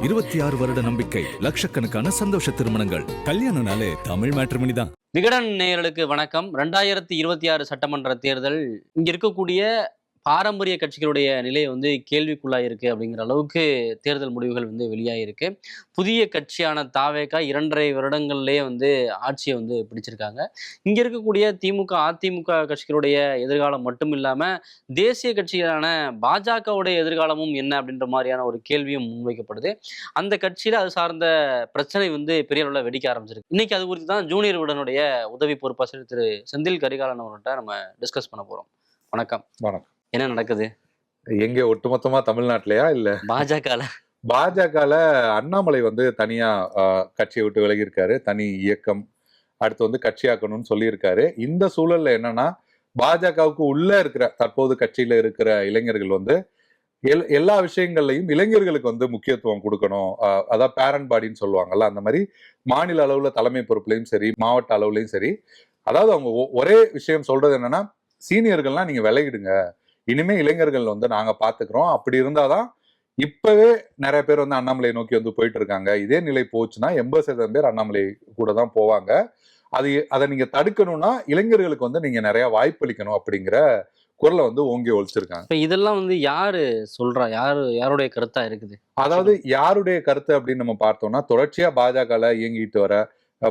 26 வருட நம்பிக்கை, லட்சக்கணக்கான சந்தோஷ திருமணங்கள். கல்யாணம்னாலே தமிழ் மேட்ரிமோனி தான். விகடன் நேயர்களுக்கு வணக்கம். 2026 சட்டமன்ற தேர்தல் இங்க இருக்கக்கூடிய பாரம்பரிய கட்சிகளுடைய நிலை கேள்விக்குள்ளாக இருக்கு அப்படிங்கிற அளவுக்கு தேர்தல் முடிவுகள் வெளியாகிருக்கு. புதிய கட்சியான தாவேகா 2.5 வருடங்கள்லேயே ஆட்சியை பிடிச்சிருக்காங்க. இங்க இருக்கக்கூடிய திமுக, அதிமுக கட்சிகளுடைய எதிர்காலம் மட்டும் இல்லாம தேசிய கட்சிகளான பாஜகவுடைய எதிர்காலமும் என்ன அப்படின்ற மாதிரியான ஒரு கேள்வியும் முன்வைக்கப்படுது. அந்த கட்சியில அது சார்ந்த பிரச்சனை பெரிய அளவில் வெடிக்க ஆரம்பிச்சிருக்கு. இன்னைக்கு அது குறித்து தான் ஜூனியர் விகடனுடைய உதவி பொறுப்பாசிரியர் திரு செந்தில் கரிகாலன் அவர்கிட்ட நம்ம டிஸ்கஸ் பண்ண போறோம். வணக்கம். வணக்கம். என்ன நடக்குது எங்க ஒட்டுமொத்தமா தமிழ்நாட்டிலயா இல்ல பாஜகல அண்ணாமலை தனியா கட்சியை விட்டு விலகி இருக்காரு. தனி இயக்கம் அடுத்து கட்சியாக்கணும்னு சொல்லியிருக்காரு. இந்த சூழல்ல என்னன்னா பாஜகவுக்கு உள்ள இருக்கிற தற்போது கட்சியில இருக்கிற இளைஞர்கள் எல்லா விஷயங்கள்லையும் இளைஞர்களுக்கு முக்கியத்துவம் கொடுக்கணும். அதான் பேரண்ட் பாடின்னு சொல்லுவாங்கல்ல, அந்த மாதிரி மாநில அளவுல தலைமை பொறுப்புலையும் சரி, மாவட்ட அளவுலையும் சரி, அதாவது அவங்க ஒரே விஷயம் சொல்றது என்னன்னா, சீனியர்கள்லாம் நீங்க விலகிடுங்க, இனிமே இளைஞர்கள் நாங்க பாத்துக்கிறோம். அப்படி இருந்தாதான் இப்பவே நிறைய பேர் அண்ணாமலை நோக்கி போயிட்டு இருக்காங்க. இதே நிலை போச்சுன்னா 80% பேர் அண்ணாமலை கூட தான் போவாங்க. அதை நீங்க தடுக்கணும்னா இளைஞர்களுக்கு நீங்க நிறைய வாய்ப்பளிக்கணும் அப்படிங்கிற குரலை ஓங்கி ஒழிச்சிருக்காங்க. இதெல்லாம் யாரு சொல்றா, யாருடைய கருத்தா இருக்குது? அதாவது யாருடைய கருத்து அப்படின்னு நம்ம பார்த்தோம்னா, தொடர்ச்சியா பாஜகல இயங்கிட்டு வர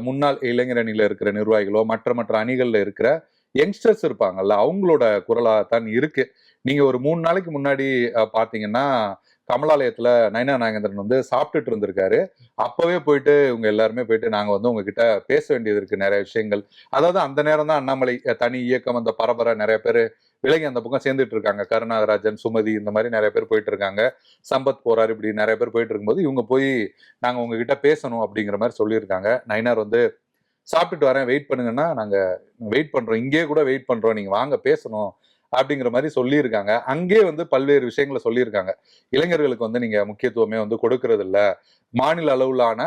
முன்னாள் இளைஞர் அணியில இருக்கிற நிர்வாகிகளோ மற்ற அணிகள்ல இருக்கிற யங்ஸ்டர்ஸ் இருப்பாங்கல்ல, அவங்களோட குரலா தான் இருக்கு. நீங்க ஒரு 3 நாளைக்கு முன்னாடி பாத்தீங்கன்னா கமலாலயத்துல நயனா நாகேந்திரன் சாப்பிட்டுட்டு இருந்திருக்காரு. அப்பவே போயிட்டு இவங்க எல்லாருமே போயிட்டு நாங்க உங்ககிட்ட பேச வேண்டியது இருக்கு நிறைய விஷயங்கள். அதாவது அந்த நேரம் தான் அண்ணாமலை தனி இயக்கம் அந்த பரபரை நிறைய பேர் விலகி அந்த பக்கம் சேர்ந்துட்டு இருக்காங்க. கருணாகராஜன், சுமதி, இந்த மாதிரி நிறைய பேர் போயிட்டு இருக்காங்க. சம்பத் போறாரு, இப்படி நிறைய பேர் போயிட்டு இருக்கும்போது இவங்க போய் நாங்க உங்ககிட்ட பேசணும் அப்படிங்கிற மாதிரி சொல்லியிருக்காங்க. நயினார் சாப்பிட்டுட்டு வரேன், வெயிட் பண்ணுங்கன்னா, நாங்க வெயிட் பண்றோம், இங்கே கூட வெயிட் பண்றோம், நீங்க வாங்க பேசணும் அப்படிங்கிற மாதிரி சொல்லியிருக்காங்க. அங்கே பல்வேறு விஷயங்களை சொல்லியிருக்காங்க. இளைஞர்களுக்கு நீங்க முக்கியத்துவமே கொடுக்கறது இல்ல, மாநில அளவிலான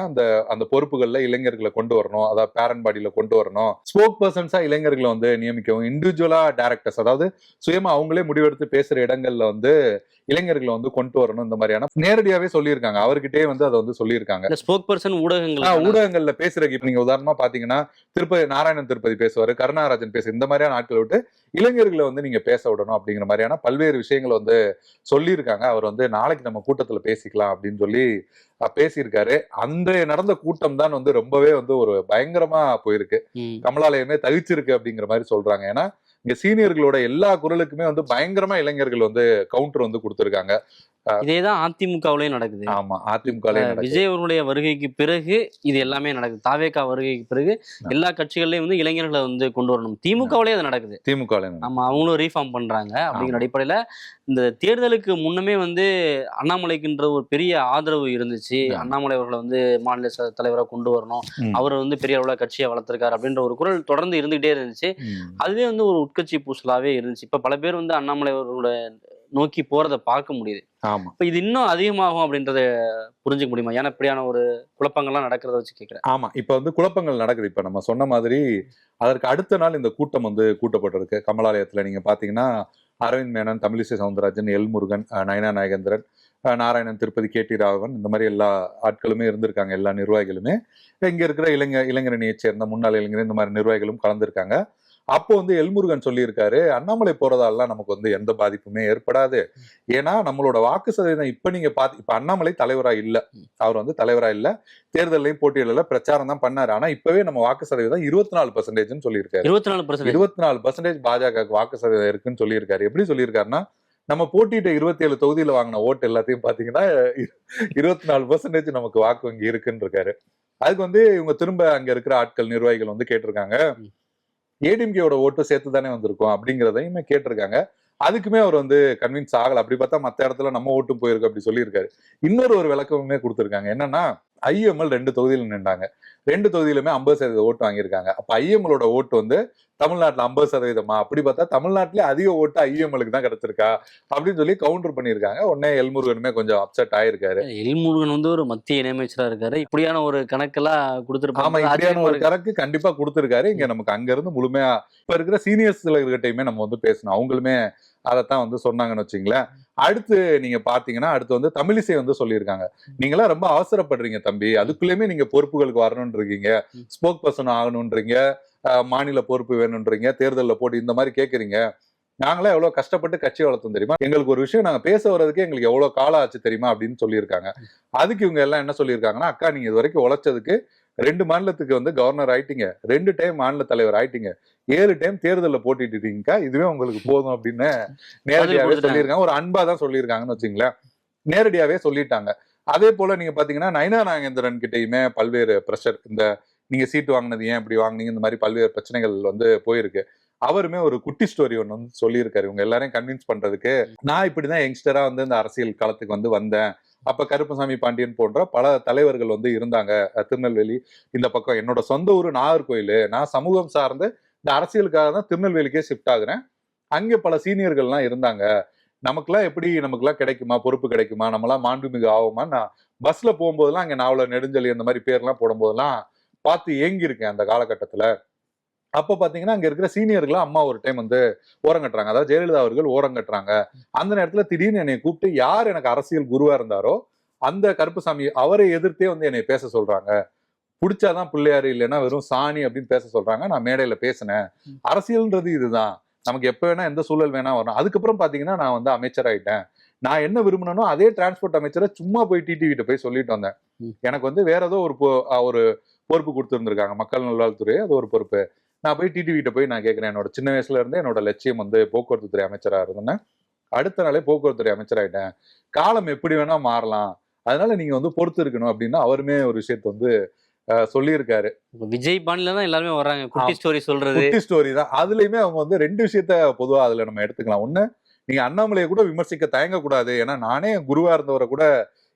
அந்த பொறுப்புகள்ல இளைஞர்களை கொண்டு வரணும், அதாவது பேரண்ட் பாடியில கொண்டு வரணும், ஸ்போக் பர்சன்ஸா இளைஞர்களை நியமிக்கவும், இண்டிவிஜுவலா டைரக்டர்ஸ், அதாவது சுயமா அவங்களே முடிவெடுத்து பேசுற இடங்கள்ல இளைஞர்களை கொண்டு வரணும், இந்த மாதிரியான நேரடியாவே சொல்லியிருக்காங்க. அவர்கிட்டயே அதை சொல்லியிருக்காங்க. ஸ்போக் பர்சன் ஊடகங்கள்ல பேசுறதுக்கு இப்ப நீங்க உதாரணமா பாத்தீங்கன்னா நாராயணன் திருப்பதி பேசுவாரு, கருணாகராஜன் பேசு, இந்த மாதிரியான ஆட்களை விட்டு இளைஞர்களை நீங்க பேச விடணும் அப்படிங்கிற மாதிரியான பல்வேறு விஷயங்களை சொல்லியிருக்காங்க. அவர் நாளைக்கு நம்ம கூட்டத்துல பேசிக்கலாம் அப்படின்னு சொல்லி பேசியிருக்காரு. அந்த நடந்த கூட்டம் தான் ரொம்பவே ஒரு பயங்கரமா போயிருக்கு. கமலாலயமே தவிச்சிருக்கு அப்படிங்கிற மாதிரி சொல்றாங்க. ஏன்னா இங்க சீனியர்களோட எல்லா குரலுக்குமே பயங்கரமா இளைஞர்கள் கவுண்டர் கொடுத்திருக்காங்க. இதேதான் அதிமுகவிலையும் நடக்குது. ஆமா, அதிமுக விஜய் அவர்களுடைய வருகைக்கு பிறகு இது எல்லாமே நடக்குது. தாவேகா வருகைக்கு பிறகு எல்லா கட்சிகள்லயும் இளைஞர்களை கொண்டு வரணும். திமுகவிலேயே அது நடக்குது. திமுக ஆமா, அவங்களும் ரீஃபார்ம் பண்றாங்க. அப்படிங்கிற அடிப்படையில இந்த தேர்தலுக்கு முன்னமே அண்ணாமலைக்குன்ற ஒரு பெரிய ஆதரவு இருந்துச்சு. அண்ணாமலை அவர்களை மாநில தலைவராக கொண்டு வரணும், அவர் பெரிய அளவுல கட்சியை வளர்த்திருக்காரு அப்படின்ற ஒரு குரல் தொடர்ந்து இருந்துகிட்டே இருந்துச்சு. அதுவே ஒரு உட்கட்சி பூசலாவே இருந்துச்சு. இப்ப பல பேர் அண்ணாமலை அவர்களோட நோக்கி போறதை பார்க்க முடியுது. இப்ப இது இன்னும் அதிகமாகும் அப்படின்றத புரிஞ்சுக்க முடியுமா? ஏன்னா இப்படியான ஒரு குழப்பங்கள்லாம் நடக்கிறத வச்சு கேட்கிறேன். ஆமா, இப்ப குழப்பங்கள் நடக்குது. இப்ப நம்ம சொன்ன மாதிரி அதற்கு அடுத்த நாள் இந்த கூட்டம் கூட்டப்பட்டிருக்கு கமலாலயத்துல. நீங்க பாத்தீங்கன்னா அரவிந்த் மேனன், தமிழிசை சவுந்தரராஜன், எல் முருகன், நயனா நாகேந்திரன், நாராயணன் திருப்பதி, KT ராகவன், இந்த மாதிரி எல்லா ஆட்களுமே இருந்திருக்காங்க. எல்லா நிர்வாகிகளுமே இங்க இருக்கிற இளைஞரணியை சேர்ந்த முன்னாள் இளைஞர், இந்த மாதிரி நிர்வாகிகளும் கலந்துருக்காங்க. அப்போ எல்முருகன் சொல்லியிருக்காரு, அண்ணாமலை போறதாலாம் நமக்கு எந்த பாதிப்புமே ஏற்படாது. ஏன்னா நம்மளோட வாக்கு சதவீதம் இப்ப நீங்க இப்ப அண்ணாமலை தலைவரா இல்ல, அவர் தலைவரா இல்ல, தேர்தலையும் போட்டியிடல, பிரச்சாரம் தான் பண்ணாரு. ஆனா இப்பவே நம்ம வாக்கு சதவீதம் 24% சொல்லியிருக்காரு. 24% பாஜக வாக்கு சதவீதம் இருக்குன்னு சொல்லியிருக்காரு. எப்படி சொல்லியிருக்காருன்னா, நம்ம போட்டியிட்ட 27 தொகுதியில வாங்கின ஓட்டு எல்லாத்தையும் பாத்தீங்கன்னா 24% நமக்கு வாக்கு வங்கி இருக்குன்னு இருக்காரு. அதுக்கு இவங்க திரும்ப அங்க இருக்கிற ஆட்கள், நிர்வாகிகள் கேட்டிருக்காங்க, ஏடிஎம்கேயோட ஓட்டு சேர்த்து தானே வந்திருக்கும் அப்படிங்கிறதையுமே கேட்டிருக்காங்க. அதுக்குமே அவர் கன்வின்ஸ் ஆகல. அப்படி பார்த்தா மத்த இடத்துல நம்ம ஓட்டும் போயிருக்கு அப்படி சொல்லியிருக்காரு. இன்னொரு விளக்கமுமே கொடுத்திருக்காங்க. என்னன்னா, ஐஎம்எல் 2 தொகுதியில நின்றாங்க. 2 தொகுதியிலுமே 50% ஓட்டு வாங்கியிருக்காங்க. அப்ப ஐஎம்எலோட ஓட்டு தமிழ்நாட்டுல 50%, அப்படி பார்த்தா தமிழ்நாட்டிலே அதிக ஓட்டு ஐஎம்எலுக்கு தான் கிடைச்சிருக்கா அப்படின்னு சொல்லி கவுண்டர் பண்ணியிருக்காங்க. உடனே எல்முருகனுமே கொஞ்சம் அப்செட் ஆயிருக்காரு. எல்முருகன் ஒரு மத்திய இணையமைச்சரா இருக்காரு, இப்படியான ஒரு கணக்கெல்லாம் கொடுத்திருப்பாங்க. ஆமா, இப்படியான ஒரு கணக்கு கண்டிப்பா கொடுத்திருக்காரு. இங்க நமக்கு அங்க இருந்து முழுமையா இப்ப இருக்கிற சீனியர்ஸ் கிட்டையுமே நம்ம பேசணும். அவங்களுமே அதைத்தான் வந்து சொன்னாங்கன்னு வச்சுங்களேன். அடுத்து நீங்க பாத்தீங்கன்னா அடுத்து வந்து தமிழிசை வந்து சொல்லியிருக்காங்க, நீங்களாம் ரொம்ப அவசரப்படுறீங்க தம்பி, அதுக்குள்ளயுமே நீங்க பொறுப்புகளுக்கு வரணும்னு இருக்கீங்க, ஸ்போக் பர்சன் ஆகணும்ன்றீங்க, மாநில பொறுப்பு வேணும்ன்றீங்க, தேர்தலில் போட்டு இந்த மாதிரி கேட்குறீங்க. நாங்களாம் எவ்வளவு கஷ்டப்பட்டு கட்சி வளர்த்தோம் தெரியுமா, எங்களுக்கு ஒரு விஷயம் நாங்க பேச வர்றதுக்கு எங்களுக்கு எவ்வளவு காலம் ஆச்சு தெரியுமா அப்படின்னு சொல்லியிருக்காங்க. அதுக்கு இவங்க எல்லாம் என்ன சொல்லியிருக்காங்கன்னா, அக்கா நீங்க இது வரைக்கும் உழைச்சதுக்கு 2 மாநிலத்துக்கு வந்து கவர்னர் ஆயிட்டீங்க, 2 டைம் மாநில தலைவர் ஆயிட்டீங்க, 7 டைம் தேர்தலில் போட்டிட்டீங்கக்கா, இதுவே உங்களுக்கு போதும் அப்படின்னு நேரடியாவே சொல்லியிருக்காங்க. ஒரு அன்பா தான் சொல்லியிருக்காங்கன்னு வச்சுங்களேன், நேரடியாவே சொல்லிட்டாங்க. அதே போல நீங்க பாத்தீங்கன்னா நயினா நாகேந்திரன் கிட்டயுமே பல்வேறு பிரஷர், இந்த நீங்க சீட்டு வாங்கினது ஏன் இப்படி வாங்கினீங்க, இந்த மாதிரி பல்வேறு பிரச்சனைகள் வந்து போயிருக்கு. அவருமே ஒரு குட்டி ஸ்டோரி ஒன்று வந்து சொல்லியிருக்காரு இவங்க எல்லாரையும் கன்வின்ஸ் பண்றதுக்கு. நான் இப்படிதான் யங்ஸ்டரா வந்து இந்த அரசியல் களத்துக்கு வந்து வந்தேன், அப்ப கருப்பசாமி பாண்டியன் போன்ற பல தலைவர்கள் வந்து இருந்தாங்க திருநெல்வேலி இந்த பக்கம், என்னோட சொந்த ஊர் நாகர்கோயில், நான் சமூகம் சார்ந்து இந்த அரசியலுக்காக தான் திருநெல்வேலிக்கே ஷிஃப்ட் ஆகுறேன், அங்கே பல சீனியர்கள்லாம் இருந்தாங்க, நமக்குலாம் எப்படி நமக்குலாம் கிடைக்குமா பொறுப்பு கிடைக்குமா, நம்மளாம் மாண்புமிகு ஆகுமா, நான் பஸ்ல போகும்போதெல்லாம் அங்கே நாவல நெடுஞ்செலி அந்த மாதிரி பேர்லாம் போடும்போதெல்லாம் பார்த்து ஏங்கி இருக்கேன் அந்த காலகட்டத்துல. அப்ப பாத்தீங்கன்னா அங்க இருக்கிற சீனியர்களா அம்மா ஒரு டைம் வந்து ஓரங்கட்டுறாங்க, அதாவது ஜெயலலிதா அவர்கள் ஓரங்கட்டுறாங்க. அந்த நேரத்துல திடீர்னு என்னை கூப்பிட்டு யார் எனக்கு அரசியல் குருவா இருந்தாரோ அந்த கருப்புசாமி அவரை எதிர்த்தே வந்து என்னை பேச சொல்றாங்க, பிடிச்சாதான் பிள்ளையாரு இல்லைன்னா வெறும் சாணி அப்படின்னு பேச சொல்றாங்க. நான் மேடையில பேசினேன், அரசியல்ன்றது இதுதான், நமக்கு எப்ப வேணா எந்த சூழல் வேணா வரும். அதுக்கப்புறம் பாத்தீங்கன்னா நான் வந்து அமைச்சர் ஆயிட்டேன், நான் என்ன விரும்பினோ அதே டிரான்ஸ்போர்ட் அமைச்சரை சும்மா போய் டிடிவிட்ட போய் சொல்லிட்டு வந்தேன், எனக்கு வந்து வேற ஏதோ ஒரு பொறுப்பு கொடுத்துருந்துருக்காங்க, மக்கள் நல்வாழ்வுத்துறை, அது ஒரு பொறுப்பு, நான் போய் டிடிவிட்ட போய் நான் கேட்கிறேன், என்னோட சின்ன வயசுல இருந்தே என்னோட லட்சியம் வந்து போக்குவரத்து துறை அமைச்சரா இருந்தேன், அடுத்த நாளே போக்குவரத்து துறை அமைச்சராயிட்டேன், காலம் எப்படி வேணா மாறலாம், அதனால நீங்க வந்து பொறுத்து இருக்கணும் அப்படின்னு அவருமே ஒரு விஷயத்த வந்து சொல்லியிருக்காரு. விஜய் பாணில தான் எல்லாருமே வர்றாங்க, குட்டி ஸ்டோரி சொல்றது, குட்டி ஸ்டோரி தான். அதுலயுமே அவங்க வந்து 2 விஷயத்த பொதுவா அதுல நம்ம எடுத்துக்கலாம். ஒண்ணு, நீங்க அண்ணாமலையை கூட விமர்சிக்க தயங்க கூடாது, ஏன்னா நானே குருவா இருந்தவரை கூட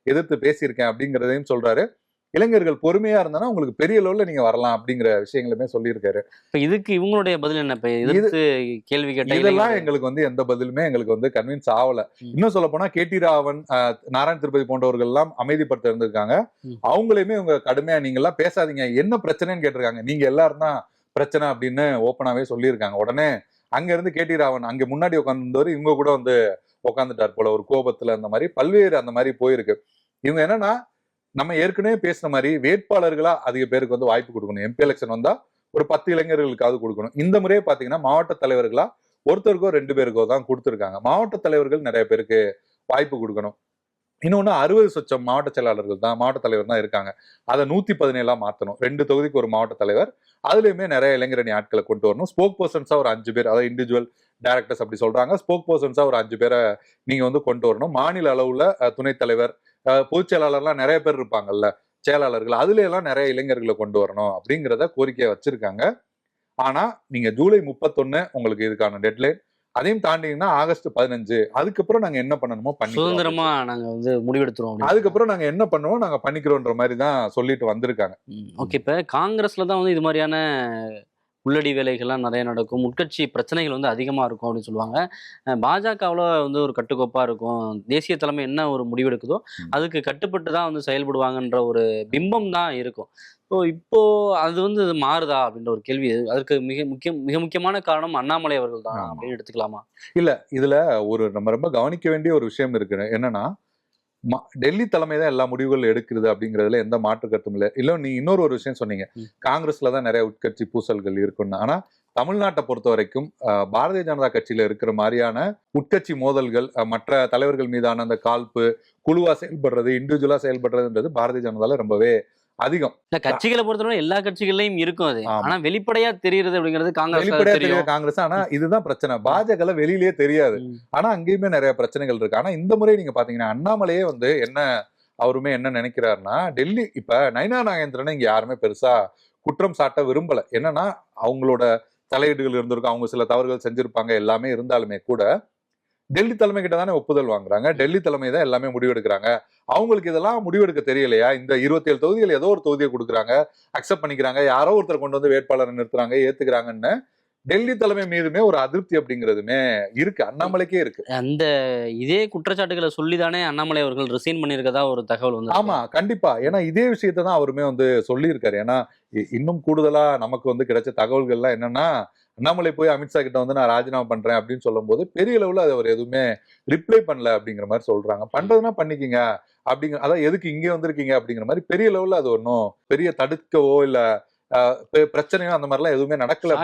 எதிர்த்து பேசியிருக்கேன் அப்படிங்கிறதையும் சொல்றாரு. இளைஞர்கள் பொறுமையா இருந்தா உங்களுக்கு பெரிய லெவல்ல நீங்க வரலாம் அப்படிங்கிற விஷயங்களுமே சொல்லியிருக்காரு. இப்ப இதுக்கு இவங்களுடைய பதில் என்ன? இப்ப எதிர்த்து கேள்வி கேட்ட இதெல்லாம் எங்களுக்கு வந்து எந்த பதிலுமே எங்களுக்கு வந்து கன்வின்ஸ் ஆகல. இன்னும் சொல்ல போனா கேடி ராவன், நாராயண திருப்பதி போன்றவர்கள் எல்லாம் அமைதிப்படுத்த இருந்திருக்காங்க, அவங்களையுமே இவங்க கடுமையா நீங்க எல்லாம் பேசாதீங்க, என்ன பிரச்சனைன்னு கேட்டிருக்காங்க, நீங்க எல்லாரும் தான் பிரச்சனை அப்படின்னு ஓப்பனாவே சொல்லியிருக்காங்க. உடனே அங்க இருந்து கேடி ராவன் அங்க முன்னாடி உட்கார்ந்து இவங்க கூட வந்து உட்காந்துட்டார் போல, ஒரு கோபத்துல, அந்த மாதிரி பல்வேறு அந்த மாதிரி போயிருக்கு. இவங்க என்னன்னா, நம்ம ஏற்கனவே பேசுன மாதிரி வேட்பாளர்களா அதிக பேருக்கு வந்து வாய்ப்பு கொடுக்கணும், எம்பி எலெக்ஷன் வந்தா ஒரு 10 இளைஞர்களுக்காவது கொடுக்கணும். இந்த முறையே பாத்தீங்கன்னா மாவட்ட தலைவர்களா ஒருத்தருக்கோ 2 பேருக்கோ தான் கொடுத்துருக்காங்க. மாவட்ட தலைவர்கள் நிறைய பேருக்கு வாய்ப்பு கொடுக்கணும். இன்னொன்னு 60% மாவட்ட செயலாளர்கள் தான், மாவட்ட தலைவர் தான் இருக்காங்க, அதை 117 மாத்தணும். 2 தொகுதிக்கு ஒரு மாவட்ட தலைவர், அதுலயுமே நிறைய இளைஞரணி ஆட்களை கொண்டு வரணும். ஸ்போக் பர்சன்ஸா ஒரு 5 பேர், அதாவது இண்டிவிஜுவல் டைரக்டர்ஸ் அப்படி சொல்றாங்க, ஸ்போக் பர்சன்ஸா ஒரு 5 பேரை நீங்க வந்து கொண்டு வரணும். மாநில அளவுல துணைத் தலைவர், பொதுச் செயலாளர்லாம் நிறைய பேர் இருப்பாங்கல்ல, செயலாளர்கள், அதுல எல்லாம் நிறைய இளைஞர்களை கொண்டு வரணும் அப்படிங்கிறத கோரிக்கையை வச்சிருக்காங்க. ஆனா நீங்க ஜூலை 31 உங்களுக்கு இதுக்கான டெட்லைன், அதையும் தாண்டிங்கன்னா ஆகஸ்ட் 15, அதுக்கப்புறம் நாங்க என்ன பண்ணணுமோ பண்ணி சுதந்திரமா நாங்க வந்து முடிவெடுத்துருவோம், அதுக்கப்புறம் நாங்க என்ன பண்ணுவோம் நாங்க பண்ணிக்கிறோன்ற மாதிரி தான் சொல்லிட்டு வந்திருக்காங்க. ஓகே. இப்ப காங்கிரஸ்ல தான் வந்து இது மாதிரியான உள்ளடி வேலைகள்லாம் நிறைய நடக்கும், உட்கட்சி பிரச்சனைகள் வந்து அதிகமாக இருக்கும் அப்படின்னு சொல்லுவாங்க. பாஜகவில் வந்து ஒரு கட்டுக்கோப்பாக இருக்கும், தேசிய தலைமை என்ன ஒரு முடிவெடுக்குதோ அதுக்கு கட்டுப்பட்டு தான் வந்து செயல்படுவாங்கன்ற ஒரு பிம்பம் தான் இருக்கும். இப்போ அது வந்து மாறுதா அப்படின்ற ஒரு கேள்வி. அதற்கு மிக முக்கியமான காரணம் அண்ணாமலை அவர்கள் தான் அப்படின்னு எடுத்துக்கலாமா? இல்ல, இதுல ஒரு நம்ம ரொம்ப கவனிக்க வேண்டிய ஒரு விஷயம் இருக்கு. என்னன்னா, டெல்லி தலைமை தான் எல்லா முடிவுகள் எடுக்கிறது அப்படிங்கிறதுல எந்த மாற்று கருத்தும் இல்லை. இல்ல நீ இன்னொரு ஒரு விஷயம் சொன்னீங்க, காங்கிரஸ்ல தான் நிறைய உட்கட்சி பூசல்கள் இருக்குன்னு. ஆனா தமிழ்நாட்டை பொறுத்த வரைக்கும் பாரதிய ஜனதா கட்சியில இருக்கிற மாதிரியான உட்கட்சி மோதல்கள், மற்ற தலைவர்கள் மீதான அந்த காழ்ப்பு, குழுவா செயல்படுறது, இண்டிவிஜுவலா செயல்படுறதுன்றது பாரதிய ஜனதால ரொம்பவே அதிகம். கட்சிகளை பொறுத்தவரை எல்லா கட்சிகள்லயும் இருக்கும் அது, ஆனா வெளிப்படையா தெரியுது அப்படிங்கிறது காங்கிரஸ். ஆனா இதுதான் பிரச்சனை, பாஜக வெளியிலேயே தெரியாது, ஆனா அங்கேயுமே நிறைய பிரச்சனைகள் இருக்கு. ஆனா இந்த முறை நீங்க பாத்தீங்கன்னா அண்ணாமலையே வந்து என்ன, அவருமே என்ன நினைக்கிறாருன்னா, டெல்லி இப்ப நயினா நாகேந்திரனை இங்க யாருமே பெருசா குற்றம் சாட்ட விரும்பல. என்னன்னா அவங்களோட தலையீடுகள் இருந்திருக்கும், அவங்க சில தவறுகள் செஞ்சிருப்பாங்க, எல்லாமே இருந்தாலுமே கூட டெல்லி தலைமை கிட்ட தானே ஒப்புதல் வாங்குறாங்க, டெல்லி தலைமை தான் எல்லாமே முடிவெடுக்கிறாங்க. அவங்களுக்கு இதெல்லாம் முடிவெடுக்க தெரியலையா? இந்த 27 தொகுதிகள் ஏதோ ஒரு தொகுதியை கொடுக்குறாங்க, அக்செப்ட் பண்ணிக்கிறாங்க, யாரோ ஒருத்தர் கொண்டு வந்து வேட்பாளரை நிறுத்துறாங்க, ஏத்துக்கிறாங்கன்னு டெல்லி தலைமை மீதுமே ஒரு அதிருப்தி அப்படிங்கிறதுமே இருக்கு, அண்ணாமலைக்கே இருக்கு. அந்த இதே குற்றச்சாட்டுகளை சொல்லிதானே அண்ணாமலை அவர்கள் ரிசைன் பண்ணியிருக்கதா ஒரு தகவல் வந்து. ஆமா, கண்டிப்பா. ஏன்னா இதே விஷயத்தான் அவருமே வந்து சொல்லியிருக்காரு. ஏன்னா இன்னும் கூடுதலா நமக்கு வந்து கிடைச்ச தகவல்கள்லாம் என்னன்னா, அண்ணாமலை போய் அமித்ஷா கிட்ட வந்து நான் ராஜினாமா பண்றேன் அப்படின்னு சொல்லும் போது பெரிய அளவுல அது அவர் எதுவுமே ரிப்ளை பண்ணல அப்படிங்கிற மாதிரி சொல்றாங்க. பண்றதுன்னா பண்ணிக்கிங்க அப்படிங்கிற, அதான் எதுக்கு இங்கே வந்திருக்கீங்க அப்படிங்கிற மாதிரி பெரிய லெவல்ல அது ஒன்றும் பெரிய தடுக்கவோ இல்ல பிரச்சனையோ அந்த மாதிரிலாம் எதுவுமே நடக்கல.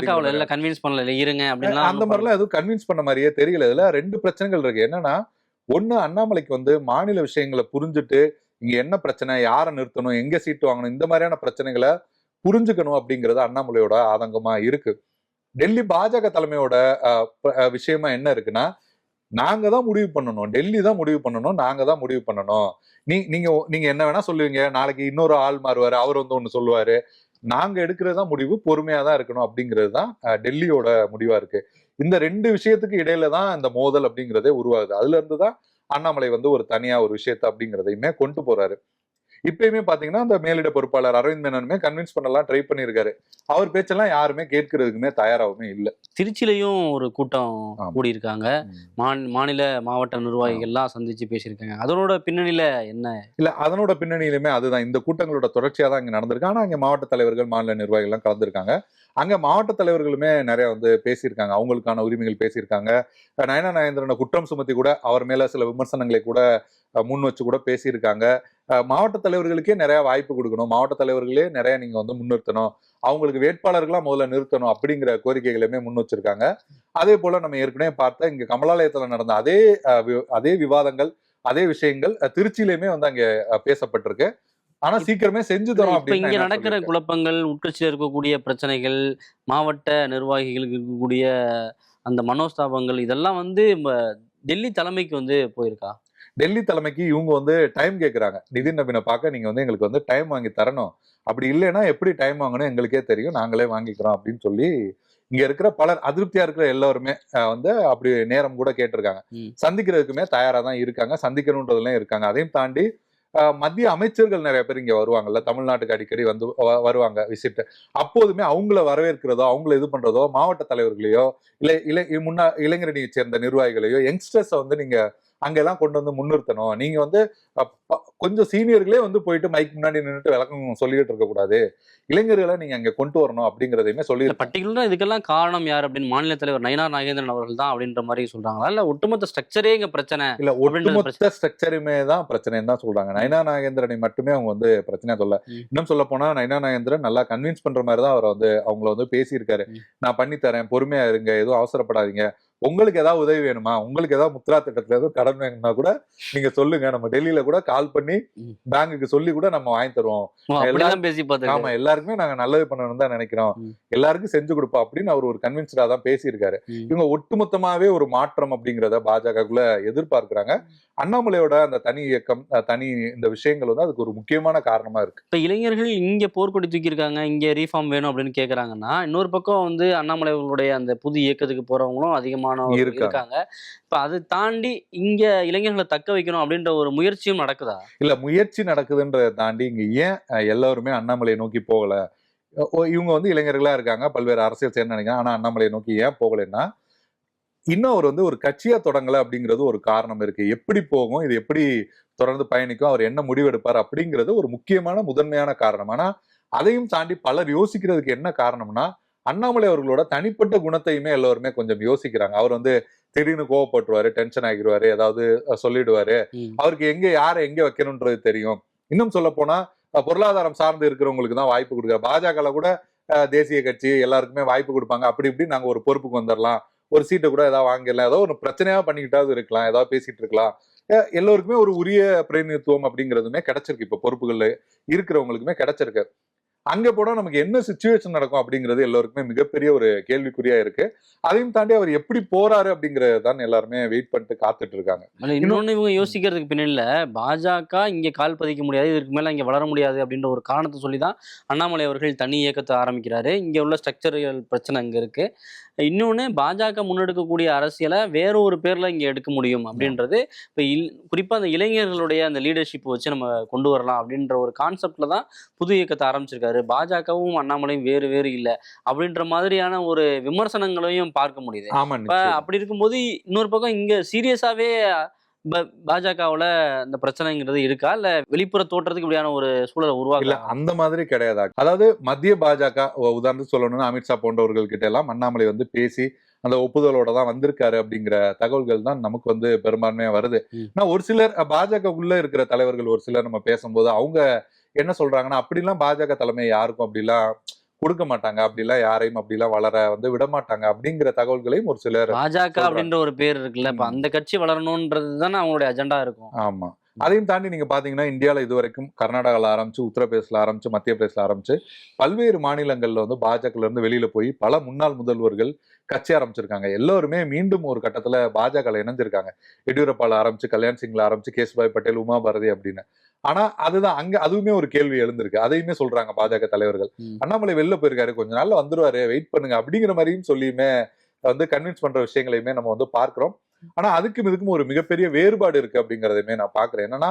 கன்வின்ஸ் பண்ணல இருங்க அந்த மாதிரிலாம் எதுவும் கன்வின்ஸ் பண்ண மாதிரியே தெரியல. இதுல ரெண்டு பிரச்சனைகள் இருக்கு. என்னன்னா, ஒண்ணு அண்ணாமலைக்கு வந்து மாநில விஷயங்களை புரிஞ்சுட்டு இங்க என்ன பிரச்சனை, யாரை நிறுத்தணும், எங்க சீட்டு வாங்கணும், இந்த மாதிரியான பிரச்சனைகளை புரிஞ்சுக்கணும் அப்படிங்கிறது அண்ணாமலையோட ஆதங்கமா இருக்கு. டெல்லி பாஜக தலைமையோட விஷயமா என்ன இருக்குன்னா, நாங்க தான் முடிவு பண்ணணும், டெல்லி தான் முடிவு பண்ணணும், நாங்க தான் முடிவு பண்ணணும். நீங்க என்ன வேணா சொல்லுவீங்க, நாளைக்கு இன்னொரு ஆள் மாறுவாரு, அவர் வந்து ஒண்ணு சொல்லுவாரு, நாங்க எடுக்கிறதா முடிவு, பொறுமையா தான் இருக்கணும் அப்படிங்கிறது தான் டெல்லியோட முடிவா இருக்கு. இந்த ரெண்டு விஷயத்துக்கு இடையில தான் இந்த மோதல் அப்படிங்கிறதே உருவாகுது. அதுல இருந்துதான் அண்ணாமலை வந்து ஒரு தனியா ஒரு விஷயத்த அப்படிங்கிறதையுமே கொண்டு போறாரு. இப்பயுமே பாத்தீங்கன்னா அந்த மேலிட பொறுப்பாளர் அரவிந்த் மேனனுமே கன்வின்ஸ் பண்ணலாம் ட்ரை பண்ணியிருக்காரு. அவர் பேச்செல்லாம் யாருமே கேட்கறதுக்குமே தயாராகவுமே இல்லை. திருச்சியிலையும் ஒரு கூட்டம் கூடி இருக்காங்க. மாநில மாவட்ட நிர்வாகிகள்லாம் சந்திச்சு பேசியிருக்காங்க. அதனோட பின்னணியில என்ன? இல்ல, அதனோட பின்னணியிலுமே அதுதான், இந்த கூட்டங்களோட தொடர்ச்சியா தான் இங்க நடந்திருக்கு. ஆனா அங்க மாவட்ட தலைவர்கள், மாநில நிர்வாகிகள் எல்லாம் கலந்துருக்காங்க. அங்க மாவட்ட தலைவர்களுமே நிறைய வந்து பேசியிருக்காங்க, அவங்களுக்கான உரிமைகள் பேசியிருக்காங்க. நயனா நாகேந்திரனை குற்றம் சுமத்தி கூட அவர் மேல சில விமர்சனங்களை கூட முன் வச்சு கூட பேசியிருக்காங்க. மாவட்ட தலைவர்களுக்கே நிறைய வாய்ப்பு கொடுக்கணும், மாவட்ட தலைவர்களே நிறைய நீங்க வந்து முன்னிறுத்தணும், அவங்களுக்கு வேட்பாளர்களா முதல்ல நிறுத்தணும் அப்படிங்கிற கோரிக்கைகளுமே முன் வச்சிருக்காங்க. அதே போல நம்ம ஏற்கனவே பார்த்த இங்க கமலாலயத்துல நடந்த அதே விவாதங்கள், அதே விஷயங்கள் திருச்சியிலுமே வந்து அங்க பேசப்பட்டிருக்கு. ஆனா சீக்கிரமே செஞ்சு தரோம். இப்ப இங்க நடக்கிற குழப்பங்கள், உட்கட்சியில இருக்கக்கூடிய பிரச்சனைகள், மாவட்ட நிர்வாகிகளுக்கு இருக்கக்கூடிய அந்த மனோஸ்தாபங்கள், இதெல்லாம் வந்து டெல்லி தலைமைக்கு வந்து போயிருக்கா? டெல்லி தலைமைக்கு இவங்க வந்து டைம் கேட்கறாங்க. நிதின் நவீனை பார்க்க நீங்க வந்து எங்களுக்கு வந்து டைம் வாங்கி தரணும், அப்படி இல்லைன்னா எப்படி டைம் வாங்கணும் எங்களுக்கே தெரியும், நாங்களே வாங்கிக்கிறோம் அப்படின்னு சொல்லி இங்க இருக்கிற பலர், அதிருப்தியா இருக்கிற எல்லாருமே வந்து அப்படி நேரம் கூட கேட்டிருக்காங்க. சந்திக்கிறதுக்குமே தயாரா தான் இருக்காங்க, சந்திக்கணும்ன்றதுலயும் இருக்காங்க. அதையும் தாண்டி மத்திய அமைச்சர்கள் நிறைய பேர் இங்க வருவாங்கல்ல, தமிழ்நாட்டுக்கு அடிக்கடி வந்து வருவாங்க விசிட். அப்போதுமே அவங்கள வரவேற்கிறதோ, அவங்கள இது பண்றதோ, மாவட்ட தலைவர்களையோ இல்ல இளைஞரணியை சேர்ந்த நிர்வாகிகளையோ, யங்ஸ்டர்ஸை வந்து நீங்க அங்கெல்லாம் கொண்டு வந்து முன்னிறுத்தணும். நீங்க வந்து கொஞ்சம் சீனியர்களே வந்து போயிட்டு மைக் முன்னாடி நின்றுட்டு விளக்கம் சொல்லிட்டு இருக்க கூடாது, இளைஞர்களை நீங்க அங்க கொண்டு வரணும் அப்படிங்கறதையுமே சொல்லி. பர்டிகுலரா இதுக்கெல்லாம் காரணம் யார் அப்படின்னு மாநில தலைவர் நயினா நாகேந்திரன் அவர்கள் தான் அப்படின்ற மாதிரி சொல்றாங்களா, இல்ல ஒட்டுமொத்த ஸ்ட்ரக்சரே இங்க பிரச்சனை? இல்ல, ஒட்டுமொத்த ஸ்ட்ரக்சருமே தான் பிரச்சனைன்னு தான் சொல்றாங்க. நயினா நாகேந்திரனை மட்டுமே அவங்க வந்து பிரச்சனையா சொல்ல. இன்னும் சொல்ல போனா நயினா நாகேந்திரன் நல்லா கன்வின்ஸ் பண்ற மாதிரி தான் அவர் வந்து அவங்கள வந்து பேசியிருக்காரு. நான் பண்ணித்தரேன், பொறுமையா இருங்க, எதுவும் அவசரப்படாதீங்க, உங்களுக்கு ஏதாவது உதவி வேணுமா, உங்களுக்கு ஏதாவது முத்ரா திட்டத்துல ஏதாவது கடன் வேணும்னா கூட நீங்க சொல்லுங்க, நம்ம டெல்லியில கூட கால் பண்ணி பேங்குக்கு சொல்லி கூட நம்ம வாங்கி தருவோம், ஆமா எல்லாருக்குமே நாங்க நல்லது பண்ணணும் தான் நினைக்கிறோம், எல்லாருக்கும் செஞ்சு கொடுப்போம் அப்படின்னு அவர் ஒரு கன்வின்ஸ்டா தான் பேசியிருக்காரு. இவங்க ஒட்டுமொத்தமாவே ஒரு மாற்றம் அப்படிங்கிறத பாஜகக்குள்ள எதிர்பார்க்கிறாங்க. அண்ணாமலையோட அந்த தனி இயக்கம், தனி இந்த விஷயங்கள் வந்து அதுக்கு ஒரு முக்கியமான காரணமா இருக்கு. இப்ப இளைஞர்கள் இங்க போர்க்கொடி தூக்கி இருக்காங்க, இங்க ரீஃபார்ம் வேணும் அப்படின்னு கேக்குறாங்கன்னா, இன்னொரு பக்கம் வந்து அண்ணாமலைகளுடைய அந்த புது இயக்கத்துக்கு போறவங்களும் அதிகமான இருக்காங்க. இப்ப அதை தாண்டி இங்க இளைஞர்களை தக்க வைக்கணும் அப்படின்ற ஒரு முயற்சியும் நடக்குதா? இல்ல, முயற்சி நடக்குதுன்றதை தாண்டி இங்க ஏன் எல்லாருமே அண்ணாமலையை நோக்கி போகல? இவங்க வந்து இளைஞர்களா இருக்காங்க, பல்வேறு அரசியல் சேர்ந்து நினைக்கிறாங்க, ஆனா அண்ணாமலையை நோக்கி ஏன் போகலைன்னா, இன்னும் அவர் வந்து ஒரு கட்சியா தொடங்கல அப்படிங்கிறது ஒரு காரணம் இருக்கு. எப்படி போகும், இது எப்படி தொடர்ந்து பயணிக்கும், அவர் என்ன முடிவெடுப்பார் அப்படிங்கிறது ஒரு முக்கியமான முதன்மையான காரணம். ஆனா அதையும் தாண்டி பலர் யோசிக்கிறதுக்கு என்ன காரணம்னா, அண்ணாமலை அவர்களோட தனிப்பட்ட குணத்தையுமே எல்லாருமே கொஞ்சம் யோசிக்கிறாங்க. அவர் வந்து திடீர்னு கோவப்பட்டுருவாரு, டென்ஷன் ஆகிடுவாரு, ஏதாவது சொல்லிடுவாரு, அவருக்கு எங்க யாரை எங்க வைக்கணும்ன்றது தெரியும். இன்னும் சொல்ல போனா பொருளாதாரம் சார்ந்து இருக்கிறவங்களுக்கு தான் வாய்ப்பு கொடுக்குறாரு. பாஜக கூட தேசிய கட்சி எல்லாருக்குமே வாய்ப்பு கொடுப்பாங்க, அப்படி இப்படி நாங்க ஒரு பொறுப்புக்கு வந்துடலாம், ஒரு சீட்டை கூட ஏதாவது வாங்கிடலாம், ஏதோ ஒரு பிரச்சனையா பண்ணிக்கிட்டாவது இருக்கலாம், ஏதாவது பேசிட்டு இருக்கலாம், எல்லோருக்குமே ஒரு உரிய பிரதிநிதித்துவம் அப்படிங்கிறதுமே கிடைச்சிருக்கு. இப்ப பொறுப்புகள்ல இருக்கிறவங்களுக்குமே கிடைச்சிருக்கு. அங்க போனா நமக்கு என்ன சிச்சுவேஷன் நடக்கும் அப்படிங்கிறது எல்லாருக்குமே மிகப்பெரிய ஒரு கேள்விக்குறியா இருக்கு. அதையும் தாண்டி அவர் எப்படி போறாரு அப்படிங்கறது தான் எல்லாருமே வெயிட் பண்ணிட்டு காத்துட்டு இருக்காங்க. இன்னொன்னு இவங்க யோசிக்கிறதுக்கு பின்னால பாஜக இங்க கால் பதிக்க முடியாது, இதற்கு மேல இங்க வளர முடியாது அப்படின்ற ஒரு காரணத்தை சொல்லிதான் அண்ணாமலை அவர்கள் தனி இயக்கத்தை ஆரம்பிக்கிறாரு. இங்க உள்ள ஸ்ட்ரக்சரல் பிரச்சனை அங்க இருக்கு. இன்னொன்னு, பாஜக முன்னெடுக்கக்கூடிய அரசியலை வேற ஒரு பேர்ல இங்க எடுக்க முடியும் அப்படின்றது இப்ப குறிப்பா அந்த இளைஞர்களுடைய அந்த லீடர்ஷிப் வச்சு நம்ம கொண்டு வரலாம் அப்படின்ற ஒரு கான்செப்ட்ல தான் புது இயக்கத்தை ஆரம்பிச்சிருக்காரு. பாஜகவும் அண்ணாமலையும் வேறு வேறு இல்லை அப்படின்ற மாதிரியான ஒரு விமர்சனங்களையும் பார்க்க முடியுது. அப்படி இருக்கும்போது இன்னொரு பக்கம் இங்க சீரியஸாவே பாஜகவுல இந்த பிரச்சனைங்கிறது இருக்கா இல்ல வெளிப்புற தோற்றத்துக்கு இப்படியான ஒரு சூழலை இல்ல உருவாக்கல? அந்த மாதிரி கிடையாது. அதாவது மத்திய பாஜக உதாரணத்துக்கு சொல்லணும்னா அமித்ஷா போன்றவர்கள் கிட்ட எல்லாம் அண்ணாமலை வந்து பேசி அந்த ஒப்புதலோட தான் வந்திருக்காரு அப்படிங்கிற தகவல்கள் தான் நமக்கு வந்து பெரும்பான்மையா வருது. ஆனா ஒரு சிலர் பாஜக உள்ள இருக்கிற தலைவர்கள் ஒரு சிலர் நம்ம பேசும்போது அவங்க என்ன சொல்றாங்கன்னா, அப்படிலாம் பாஜக தலைமை யாருக்கும் அப்படிலாம் கொடுக்க மாட்டாங்க. அப்படிலாம் யாரையும் அப்படிலாம் வளர வந்து விடமாட்டாங்க அப்படிங்கிற தகவல்களையும் ஒரு சிலர் பாஜக சொல்றாங்க. அப்படின்ற ஒரு பேர் இருக்குல்ல, இப்ப அந்த கட்சி வளரணும்ன்றது தானே அவங்களுடைய அஜெண்டா இருக்கும். ஆமா. அதையும் தாண்டி நீங்க பாத்தீங்கன்னா, இந்தியால இதுவரைக்கும் கர்நாடகால ஆரம்பிச்சு, உத்தரப்பிரதேசல ஆரம்பிச்சு, மத்திய பிரதேசல ஆரம்பிச்சு, பல்வேறு மாநிலங்கள்ல வந்து பாஜகல இருந்து வெளியில போய் பல முன்னாள் முதல்வர்கள் கட்சி ஆரம்பிச்சிருக்காங்க. எல்லோருமே மீண்டும் ஒரு கட்டத்துல பாஜகல இணைஞ்சிருக்காங்க. எடியூரப்பால ஆரம்பிச்சு, கல்யாண் சிங்ல ஆரம்பிச்சு, கேசுபாய் பட்டேல், உமா பாரதி அப்படின்னு. ஆனா அதுதான் அங்க அதுவுமே ஒரு கேள்வி எழுந்திருக்கு. அதையுமே சொல்றாங்க பாஜக தலைவர்கள். அண்ணாமலை வெளில போயிருக்காரு, கொஞ்ச நாள்ல வந்துருவாரு, வெயிட் பண்ணுங்க அப்படிங்கிற மாதிரியும் சொல்லியுமே வந்து கன்வின்ஸ் பண்ற விஷயங்களையுமே நம்ம வந்து பார்க்கிறோம். ஆனா அதுக்கும் இதுக்கும் ஒரு மிகப்பெரிய வேறுபாடு இருக்கு அப்படிங்கறதையுமே நான் பாக்குறேன். என்னன்னா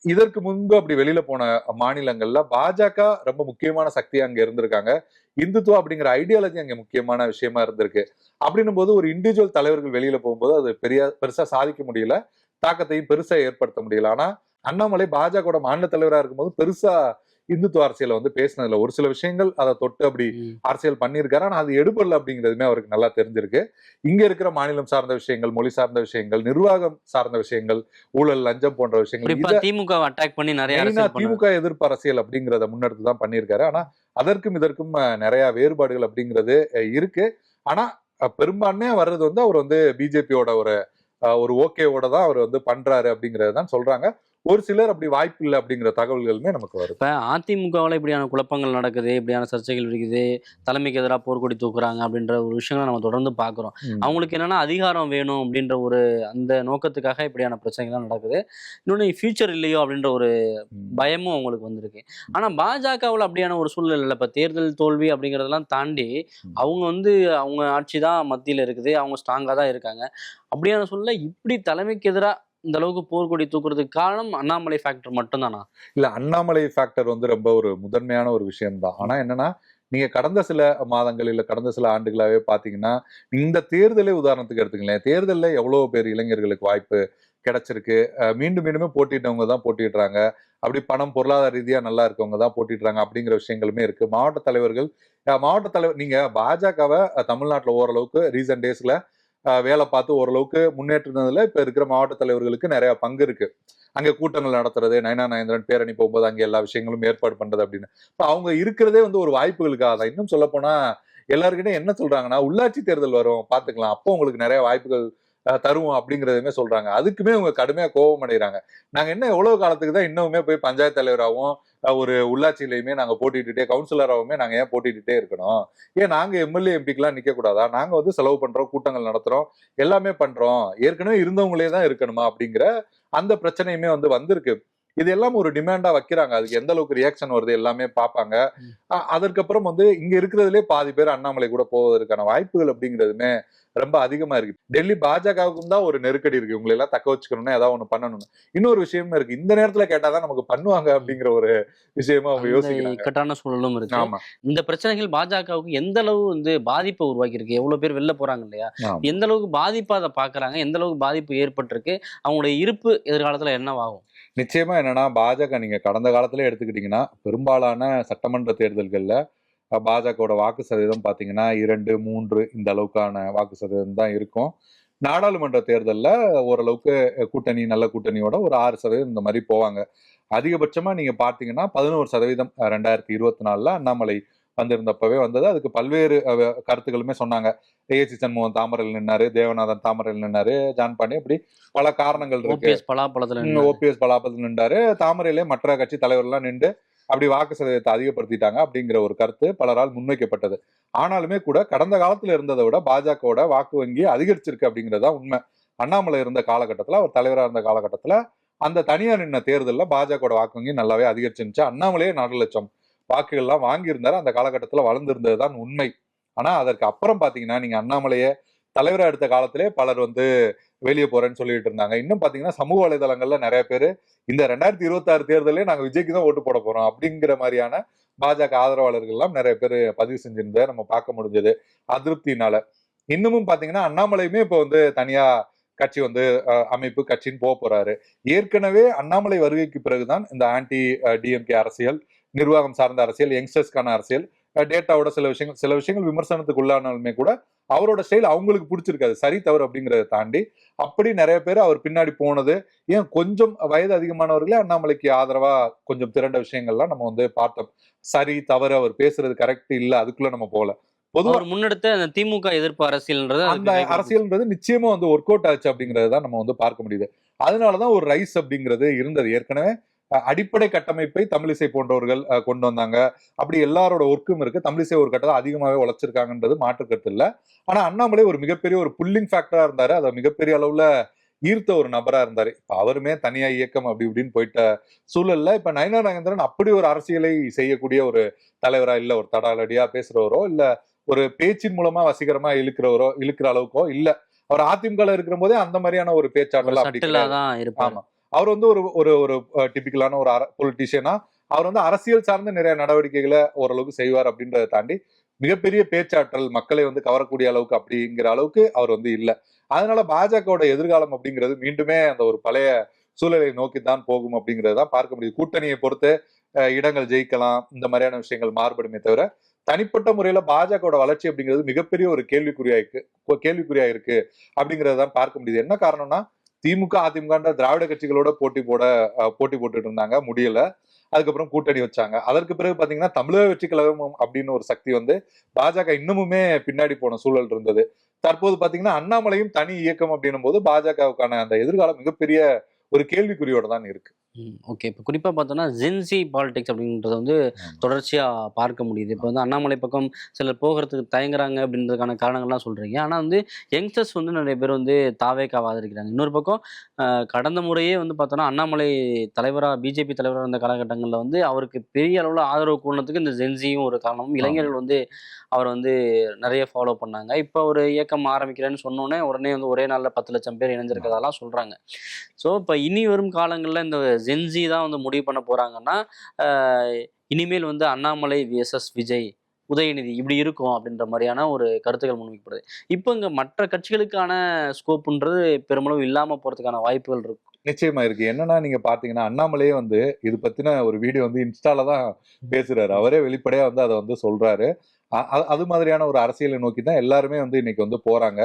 இதற்கு முன்பு அப்படி வெளியில போன மாநிலங்கள்ல பாஜக ரொம்ப முக்கியமான சக்தியா அங்க இருந்திருக்காங்க. இந்துத்துவா அப்படிங்கிற ஐடியாலஜி அங்க முக்கியமான விஷயமா இருந்திருக்கு. அப்படின்னும் போது ஒரு இண்டிவிஜுவல் தலைவர்கள் வெளியில போகும்போது அது பெருசா சாதிக்க முடியல, தாக்கத்தையும் பெருசா ஏற்படுத்த முடியல. ஆனா அண்ணாமலை பாஜக மாநில தலைவரா இருக்கும்போது பெருசா இந்துத்துவ அரசியலை வந்து பேசினதுல ஒரு சில விஷயங்கள் அதை தொட்டு அப்படி அரசியல் பண்ணியிருக்காரு. ஆனா அது எடுபடல அப்படிங்கிறதுமே அவருக்கு நல்லா தெரிஞ்சிருக்கு. இங்க இருக்கிற மாநிலம் சார்ந்த விஷயங்கள், மொழி சார்ந்த விஷயங்கள், நிர்வாகம் சார்ந்த விஷயங்கள், ஊழல், லஞ்சம் போன்ற விஷயங்கள் திமுக அட்டாக் பண்ணி நிறைய திமுக எதிர்ப்பு அரசியல் அப்படிங்கறத முன்னெடுத்து தான் பண்ணியிருக்காரு. ஆனா அதற்கும் இதற்கும் நிறைய வேறுபாடுகள் அப்படிங்கிறது இருக்கு. ஆனா பெரும்பான்மையா வர்றது வந்து அவர் வந்து பிஜேபியோட ஒரு ஓகேவோட தான் அவர் வந்து பண்றாரு அப்படிங்கறது தான் சொல்றாங்க. ஒரு சிலர் அப்படி வாய்ப்பு இல்லை அப்படிங்கிற தகவல்களுமே நமக்கு வருது. இப்ப அதிமுகவில் இப்படியான குழப்பங்கள் நடக்குது, இப்படியான சர்ச்சைகள் இருக்குது, தலைமைக்கு எதிராக போர்க்கொடி தூக்குறாங்க அப்படின்ற ஒரு விஷயங்களை நம்ம தொடர்ந்து பார்க்குறோம். அவங்களுக்கு என்னன்னா அதிகாரம் வேணும் அப்படின்ற ஒரு அந்த நோக்கத்துக்காக இப்படியான பிரச்சனைகள்லாம் நடக்குது. இன்னொன்று ஃபியூச்சர் இல்லையோ அப்படின்ற ஒரு பயமும் அவங்களுக்கு வந்திருக்கு. ஆனால் பாஜகவில் அப்படியான ஒரு சூழ்நிலை இல்லை. இப்போ தேர்தல் தோல்வி அப்படிங்கிறதெல்லாம் தாண்டி அவங்க வந்து அவங்க ஆட்சி தான் மத்தியில் இருக்குது, அவங்க ஸ்ட்ராங்காக தான் இருக்காங்க. அப்படியான சூழ்நிலை இப்படி தலைமைக்கு எதிராக இந்த அளவுக்கு போர்க்கொடி தூக்குறதுக்கு காரணம் அண்ணாமலை ஃபேக்டர் மட்டும்தானா? இல்ல அண்ணாமலை ஃபேக்டர் வந்து ரொம்ப ஒரு முதன்மையான ஒரு விஷயம் தான். ஆனா என்னன்னா நீங்க கடந்த சில மாதங்கள் இல்ல கடந்த சில ஆண்டுகளாவே பாத்தீங்கன்னா இந்த தேர்தலே உதாரணத்துக்கு எடுத்துங்களேன். தேர்தல்ல எவ்வளவு பேர் இளைஞர்களுக்கு வாய்ப்பு கிடைச்சிருக்கு. மீண்டும் மீண்டுமே போட்டிட்டவங்க தான் போட்டிடுறாங்க. அப்படி பணம் பொருளாதார ரீதியா நல்லா இருக்கவங்க தான் போட்டிடுறாங்க அப்படிங்கிற விஷயங்களுமே இருக்கு. மாவட்ட தலைவர் நீங்க பாஜகவை தமிழ்நாட்டுல ஓரளவுக்கு ரீசன்ட் டேஸ்ல வேலை பார்த்து ஓரளவுக்கு முன்னேற்றினதுல இப்ப இருக்கிற மாவட்ட தலைவர்களுக்கு நிறைய பங்கு இருக்கு. அங்க கூட்டங்கள் நடத்துறது, நயனா நாகேந்திரன் பேரணி போகும்போது அங்க எல்லா விஷயங்களும் ஏற்பாடு பண்றது அப்படின்னு. அவங்க இருக்கிறதே வந்து ஒரு வாய்ப்புகளுக்காக தான். இன்னும் சொல்ல போனா எல்லாருக்கிட்டையும் என்ன சொல்றாங்கன்னா, உள்ளாட்சி தேர்தல் வரும் பாத்துக்கலாம், அப்போ உங்களுக்கு நிறைய வாய்ப்புகள் தருவோம் அப்படிங்கறதுமே சொல்றாங்க. அதுக்குமே அவங்க கடுமையா கோபம் அடைகிறாங்க. நாங்க என்ன எவ்வளவு காலத்துக்கு தான் இன்னுமே போய் பஞ்சாயத்து தலைவராகவும் ஒரு உள்ளாட்சியிலையுமே நாங்க போட்டிட்டுட்டே கவுன்சிலராகவுமே நாங்க ஏன் போட்டிட்டுட்டே இருக்கணும்? ஏன் நாங்க எம்எல்ஏ எம்பிக்கெல்லாம் நிக்க கூடாதா? நாங்க வந்து செலவு பண்றோம், கூட்டங்கள் நடத்துறோம், எல்லாமே பண்றோம், ஏற்கனவே இருந்தவங்களே தான் இருக்கணுமா அப்படிங்கிற அந்த பிரச்சனையுமே வந்து வந்திருக்கு. இது எல்லாம் ஒரு டிமாண்டா வைக்கிறாங்க. அதுக்கு எந்த அளவுக்கு ரியாக்ஷன் வருது எல்லாமே பார்ப்பாங்க. அதற்கப்புறம் வந்து இங்க இருக்கிறதுலே பாதி பேர் அண்ணாமலை கூட போவதற்கான வாய்ப்புகள் அப்படிங்கிறதுமே ரொம்ப அதிகமா இருக்கு. டெல்லி பாஜகவுக்கும் தான் ஒரு நெருக்கடி இருக்கு. உங்களை எல்லாம் தக்க வச்சுக்கணும்னா ஏதாவது ஒண்ணு பண்ணணும்னு. இன்னொரு விஷயமும் இருக்கு. இந்த நேரத்துல கேட்டாதான் நமக்கு பண்ணுவாங்க அப்படிங்கிற ஒரு விஷயமா அவங்க யோசிக்கிறாங்க. இக்கட்டான சூழலும் இருக்கு. ஆமா. இந்த பிரச்சனைகள் பாஜகவுக்கு எந்த அளவு வந்து பாதிப்பை உருவாக்கி இருக்கு? எவ்வளவு பேர் வெளில போறாங்க இல்லையா? எந்த அளவுக்கு பாதிப்பா அதை பாக்குறாங்க? எந்த அளவுக்கு பாதிப்பு ஏற்பட்டிருக்கு? அவங்களுடைய இருப்பு எதிர்காலத்துல என்னவாகும்? நிச்சயமா என்னன்னா பாஜக நீங்க கடந்த காலத்திலே எடுத்துக்கிட்டீங்கன்னா பெரும்பாலான சட்டமன்ற தேர்தல்கள்ல பாஜகவோட வாக்கு சதவீதம் பாத்தீங்கன்னா 2, 3 இந்த அளவுக்கான வாக்கு சதவீதம் தான் இருக்கும். நாடாளுமன்ற தேர்தல்ல ஓரளவுக்கு கூட்டணி நல்ல கூட்டணியோட ஒரு 6% இந்த மாதிரி போவாங்க. அதிகபட்சமா நீங்க பாத்தீங்கன்னா 11% 2024 அண்ணாமலை வந்திருந்தப்பவே வந்தது. அதுக்கு பல்வேறு கருத்துக்களுமே சொன்னாங்க. ஏசி சண்முகம் தாமரையில் நின்னாரு, தேவநாதன் தாமரையில் நின்னாரு, ஜான் பாண்டியன், இப்படி பல காரணங்கள் இருக்கு. ஓபிஎஸ் பலாப்பழத்துல நின்றாரு, தாமரையிலே மற்ற கட்சி தலைவர்கள்லாம் நின்று அப்படி வாக்கு சதவீதத்தை அதிகப்படுத்திட்டாங்க அப்படிங்கிற ஒரு கருத்து பலரால் முன்வைக்கப்பட்டது. ஆனாலுமே கூட கடந்த காலத்துல இருந்ததை விட பாஜகவோட வாக்கு வங்கி அதிகரிச்சிருக்கு அப்படிங்கறதுதான் உண்மை. அண்ணாமலை இருந்த காலகட்டத்துல, அவர் தலைவரா இருந்த காலகட்டத்துல அந்த தனியா நின்ன தேர்தல்ல பாஜகவோட வாக்கு வங்கி நல்லாவே அதிகரிச்சிருந்துச்சு. அண்ணாமலையே 4 லட்சம் வாக்குகள்லாம் வாங்கியிருந்தாரு. அந்த காலகட்டத்துல வளர்ந்திருந்ததுதான் உண்மை. ஆனா அதற்கு அப்புறம் பாத்தீங்கன்னா நீங்க அண்ணாமலையை தலைவரா எடுத்த காலத்திலே பலர் வந்து வெளியே போறேன்னு சொல்லிட்டு இருந்தாங்க. இன்னும் பாத்தீங்கன்னா சமூக வலைதளங்கள்ல நிறைய பேரு இந்த 2026 தேர்தலே நாங்க விஜய்க்கு தான் ஓட்டு போட போறோம் அப்படிங்கிற மாதிரியான பாஜக ஆதரவாளர்கள் எல்லாம் நிறைய பேர் பதிவு செஞ்சிருந்ததை நம்ம பார்க்க முடிஞ்சது அதிருப்தினால. இன்னமும் பாத்தீங்கன்னா அண்ணாமலையுமே இப்ப வந்து தனியா கட்சி வந்து அமைப்பு கட்சின்னு போறாரு. ஏற்கனவே அண்ணாமலை வருகைக்கு பிறகுதான் இந்த ஆன்டி டிஎம்கே அரசியல், நிர்வாகம் சார்ந்த அரசியல், யங்ஸ்டர்ஸ்க்கான அரசியல், டேட்டாவோட சில விஷயங்கள் விமர்சனத்துக்கு உள்ளானாலுமே கூட அவரோட ஸ்டைல் அவங்களுக்கு பிடிச்சிருக்காது. சரி தவறு அப்படிங்கிறத தாண்டி அப்படி நிறைய பேர் அவர் பின்னாடி போனது, ஏன் கொஞ்சம் வயது அதிகமானவர்களே அண்ணாமலைக்கு ஆதரவா கொஞ்சம் திரண்ட விஷயங்கள்லாம் நம்ம வந்து பார்த்தோம். சரி தவறு அவர் பேசுறது கரெக்ட் இல்ல அதுக்குள்ள நம்ம போல. பொதுவா முன்னெடுத்த அந்த திமுக எதிர்ப்பு அரசியல்ன்றது அந்த அரசியல்ன்றது நிச்சயமா வந்து ஒர்க் அவுட் ஆச்சு அப்படிங்கறதுதான் நம்ம வந்து பார்க்க முடியுது. அதனாலதான் ஒரு ரைஸ் அப்படிங்கிறது இருந்தது. ஏற்கனவே அடிப்படை கட்டமைப்பை தமிழிசை போன்றவர்கள் கொண்டு வந்தாங்க. அப்படி எல்லாரோட ஒர்க்கும் இருக்கு. தமிழிசை ஒரு கட்டத்தை அதிகமாவே உழைச்சிருக்காங்கன்றது மாற்று கருத்து இல்ல. ஆனா அண்ணாமலை ஒரு மிகப்பெரிய ஒரு புல்லிங் ஃபேக்டரா இருந்தாரு. அதை மிகப்பெரிய அளவுல ஈர்த்த ஒரு நபரா இருந்தாரு. இப்ப அவருமே தனியா இயக்கம் அப்படி இப்படின்னு போயிட்ட சூழல்ல இப்ப நயனா நாகேந்திரன் அப்படி ஒரு அரசியலை செய்யக்கூடிய ஒரு தலைவரா இல்ல. ஒரு தடாலடியா பேசுறவரோ இல்ல ஒரு பேச்சின் மூலமா வசீகரமா இழுக்கிற அளவுக்கோ இல்ல. அவர் அதிமுக இருக்கிற போதே அந்த மாதிரியான ஒரு பேச்சாற்றல் அப்படி கிடையாது. ஆமா, அவர் வந்து ஒரு ஒரு ஒரு டிபிக்கலான ஒரு பொலிட்டீஷியனா அவர் வந்து அரசியல் சார்ந்த நிறைய நடவடிக்கைகளை ஓரளவுக்கு செய்வார் அப்படின்றத தாண்டி மிகப்பெரிய பேச்சாற்றல் மக்களை வந்து கவரக்கூடிய அளவுக்கு அப்படிங்கிற அளவுக்கு அவர் வந்து இல்ல. அதனால பாஜகவோட எதிர்காலம் அப்படிங்கிறது மீண்டுமே அந்த ஒரு பழைய சூழலை நோக்கித்தான் போகும் அப்படிங்கறதான் பார்க்க முடியுது. கூட்டணியை பொறுத்து இடங்கள் ஜெயிக்கலாம், இந்த மாதிரியான விஷயங்கள் மாறுபடுமே தவிர தனிப்பட்ட முறையில பாஜகவோட வளர்ச்சி அப்படிங்கிறது மிகப்பெரிய ஒரு கேள்விக்குறியா இருக்கு அப்படிங்கறதான் பார்க்க முடியுது. என்ன காரணம்னா திமுக அதிமுக திராவிட கட்சிகளோட போட்டி போட்டுட்டு இருந்தாங்க, முடியல. அதுக்கப்புறம் கூட்டணி வச்சாங்க. அதற்கு பிறகு பாத்தீங்கன்னா தமிழக வெற்றி கழகம் அப்படின்னு ஒரு சக்தி வந்து பாஜக இன்னமுமே பின்னாடி போன சூழல் இருந்தது. தற்போது பாத்தீங்கன்னா அண்ணாமலையும் தனி இயக்கம் அப்படின்னும் போது பாஜகவுக்கான அந்த எதிர்காலம் மிகப்பெரிய ஒரு கேள்விக்குறியோட தான் இருக்கு. ஓகே. இப்போ குறிப்பாக பார்த்தோன்னா ஜென்சி பாலிடிக்ஸ் அப்படின்றத வந்து தொடர்ச்சியாக பார்க்க முடியுது. இப்போ வந்து அண்ணாமலை பக்கம் சிலர் போகிறதுக்கு தயங்குறாங்க அப்படின்றதுக்கான காரணங்கள்லாம் சொல்கிறீங்க. ஆனால் வந்து யங்ஸ்டர்ஸ் வந்து நிறைய பேர் வந்து தாவேக்காவை ஆதரிக்கிறாங்க. இன்னொரு பக்கம் கடந்த முறையே வந்து பார்த்தோன்னா அண்ணாமலை பிஜேபி தலைவராக இருந்த காலகட்டங்களில் வந்து அவருக்கு பெரிய அளவில் ஆதரவு கூடனத்துக்கு இந்த ஜென்சியும் ஒரு காரணமும், இளைஞர்கள் வந்து அவர் வந்து நிறைய ஃபாலோ பண்ணாங்க. இப்போ ஒரு இயக்கம் ஆரம்பிக்கிறேன்னு சொன்னோன்னே உடனே வந்து ஒரே நாளில் 10 லட்சம் பேர் இணைஞ்சிருக்கிறதெல்லாம் சொல்கிறாங்க. ஸோ இப்போ இனி வரும் காலங்களில் இந்த ஜென்சி தான் வந்து முடிவு பண்ண போறாங்கன்னா இனிமேல் வந்து அண்ணாமலை விஎஸ்எஸ் விஜய், உதயநிதி இப்படி இருக்கும் அப்படின்ற மாதிரியான ஒரு கருத்துக்கள் முன்வைக்கப்படுது. இப்போ இங்க மற்ற கட்சிகளுக்கான ஸ்கோப்புன்றது பெருமளவு இல்லாம போறதுக்கான வாய்ப்புகள் இருக்கு. நிச்சயமா இருக்கு. என்னன்னா நீங்க பாத்தீங்கன்னா அண்ணாமலையே வந்து இது பத்தின ஒரு வீடியோ வந்து இன்ஸ்டால தான் பேசுறாரு. அவரே வெளிப்படையா வந்து அதை வந்து சொல்றாரு. அது மாதிரியான ஒரு அரசியலை நோக்கி தான் எல்லாருமே வந்து இன்னைக்கு வந்து போறாங்க.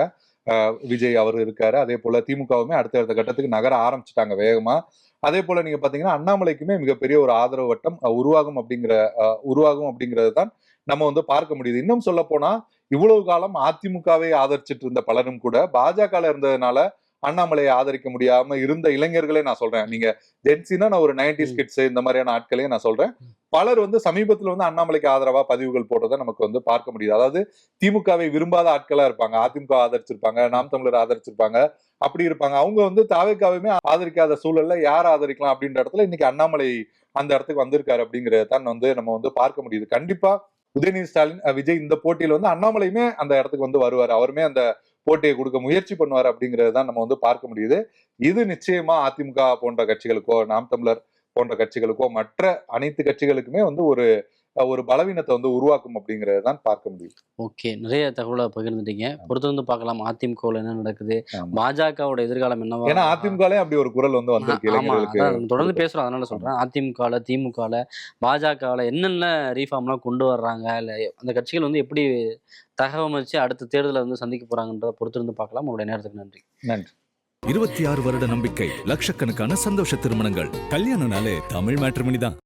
விஜய் அவர் இருக்காரு. அதே போல திமுகவுமே அடுத்த கட்டத்துக்கு நகர ஆரம்பிச்சுட்டாங்க வேகமா. அதே போல நீங்க பாத்தீங்கன்னா அண்ணாமலைக்குமே மிகப்பெரிய ஒரு ஆதரவு வட்டம் உருவாகும் அப்படிங்கிறது தான் நம்ம வந்து பார்க்க முடியுது. இன்னும் சொல்ல போனா இவ்வளவு காலம் அதிமுகவை ஆதரிச்சிட்டு இருந்த பலரும் கூட பாஜக இருந்ததுனால அண்ணாமலையை ஆதரிக்க முடியாம இருந்த இளைஞர்களே நான் சொல்றேன். நீங்க ஜென்சினா நான் ஒரு 90s கிட்ஸ் இந்த மாதிரியான ஆட்களையும் நான் சொல்றேன். பலர் வந்து சமீபத்துல வந்து அண்ணாமலைக்கு ஆதரவா பதிவுகள் போடுறதை நமக்கு வந்து பார்க்க முடியுது. அதாவது திமுகவை விரும்பாத ஆட்களா இருப்பாங்க, அதிமுக ஆதரிச்சிருப்பாங்க, நாம் தமிழர் ஆதரிச்சிருப்பாங்க, அப்படி இருப்பாங்க. அவங்க வந்து தாவேக்காவையுமே ஆதரிக்காத சூழல்ல யார் ஆதரிக்கலாம் அப்படின்ற இடத்துல இன்னைக்கு அண்ணாமலை அந்த இடத்துக்கு வந்திருக்காரு அப்படிங்கறத தான் வந்து நம்ம வந்து பார்க்க முடியுது. கண்டிப்பா உதயநிதி ஸ்டாலின் விஜய் இந்த போட்டியில வந்து அண்ணாமலையுமே அந்த இடத்துக்கு வந்து வருவாரு. அவருமே அந்த போட்டியை கொடுக்க முயற்சி பண்ணுவார் அப்படிங்கறது தான் நம்ம வந்து பார்க்க முடியுது. இது நிச்சயமா அதிமுக போன்ற கட்சிகளுக்கோ, நாம் தமிழர் போன்ற கட்சிகளுக்கோ, மற்ற அனைத்து கட்சிகளுக்குமே வந்து ஒரு பலவீனத்தை வந்து உருவாக்கும் அப்படிங்கறத தான் பார்க்க முடியும். ஓகே, நிறைய தகவலை பகிர்ந்துட்டீங்க. பொறுத்து வந்து பார்க்கலாம் அதிமுகவில் என்ன நடக்குது, பாஜகவோட எதிர்காலம் என்னவா. ஏன்னா அதிமுகலே அப்படி ஒரு குரல் வந்து வந்திருக்கு இளைஞர்களுக்கு. தொடர்ந்து பேசுறோம், அதனால சொல்றேன். அதிமுகவில், திமுகவில், பாஜகவில் என்னென்ன ரீஃபார்ம்லாம் கொண்டு வர்றாங்க, இல்லை அந்த கட்சிகள் வந்து எப்படி தகவமைச்சு அடுத்த தேர்தலை வந்து சந்திக்க போறாங்கன்றத பொறுத்திருந்து பார்க்கலாம். உங்களுடைய நேரத்துக்கு நன்றி. நன்றி. 26 வருட நம்பிக்கை, லட்சக்கணக்கான சந்தோஷ திருமணங்கள். கல்யாணம்னாலே தமிழ் மேட்ரிமோனி தான்.